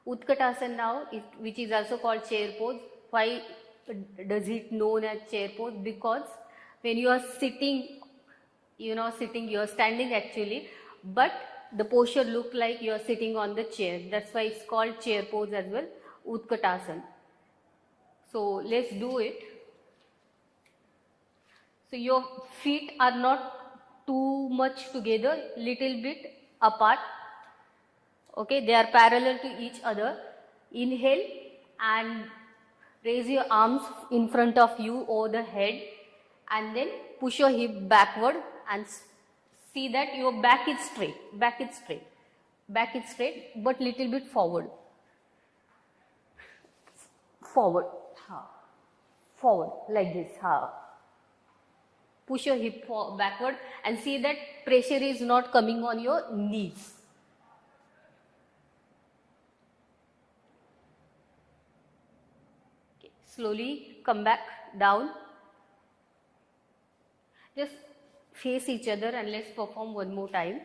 Utkatasana now, which is also called chair pose. Why does it known as chair pose? Because when you are sitting, you are standing actually, but the posture look like you are sitting on the chair. That's why it's called chair pose as well, Utkatasana. So let's do it. So your feet are not too much together, little bit apart. Okay, they are parallel to each other. Inhale and raise your arms in front of you over the head, and then push your hip backward and see that your back is straight, but little bit forward, forward like this. Push your hip backward and see that pressure is not coming on your knees. Okay. Slowly come back down. Just face each other and let's perform one more time.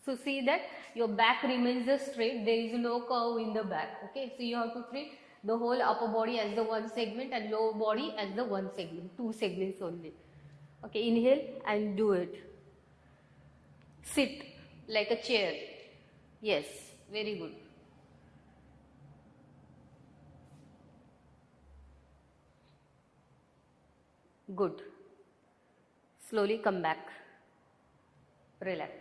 So see that your back remains straight, there is no curve in the back. Okay, so you have to treat the whole upper body as the one segment and lower body as the one segment, two segments only. Okay, inhale and do it. Sit like a chair. Yes, very good. Good. Slowly come back. Relax.